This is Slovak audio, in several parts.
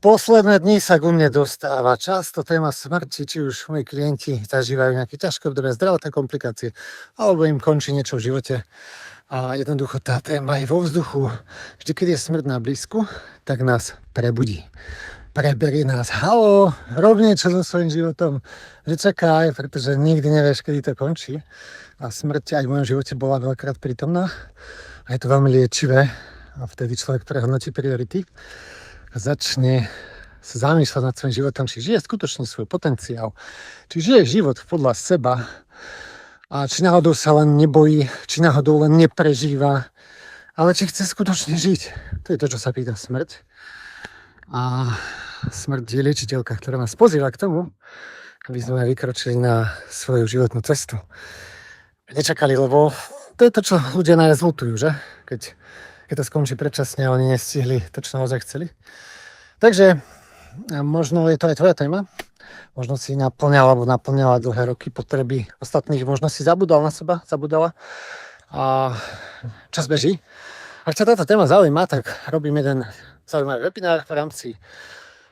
Posledné dni sa ku mne dostáva často téma smrti, či už moji klienti zažívajú nejaké ťažké obdobie, zdravotné komplikácie, alebo im končí niečo v živote. A jednoducho tá téma je vo vzduchu. Vždy, keď je smrť na blízku, tak nás prebudí. Preberie nás, halo, rob niečo so svojím životom, že čakaj, pretože nikdy nevieš, kedy to končí. A smrť aj v mojom živote bola veľakrát prítomná a je to veľmi liečivé. A vtedy človek prehodnotí priority a začne sa zamýšľať nad svojím životom, či žije skutočne svoj potenciál, či žije život podľa seba a či náhodou sa len nebojí, či náhodou len neprežíva, ale či chce skutočne žiť. To je to, čo sa pýta smrť. A smrť je liečiteľka, ktorá nás pozýva k tomu, aby sme vykročili na svoju životnú cestu. Nečakali, lebo to je to, čo ľudia najviac ľutujú, že? Keď to skončí predčasne a oni nestihli to, čo naozaj chceli. Takže možno je to aj tvoja téma. Možno si naplňala dlhé roky potreby ostatných. Možno si zabudala na seba. A čas beží. Ak ťa táto téma zaujíma, tak robím jeden zaujímavý webinár v rámci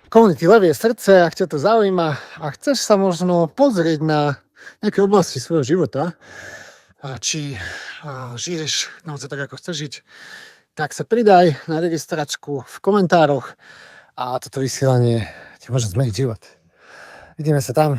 komunity Levie srdce. Ak ťa to zaujíma a chceš sa možno pozrieť na nejaké oblasti svojho života, a či žiješ naozaj tak, ako chceš žiť, tak sa pridaj na registračku v komentároch a toto vysielanie ti môže zmeniť život. Vidíme sa tam.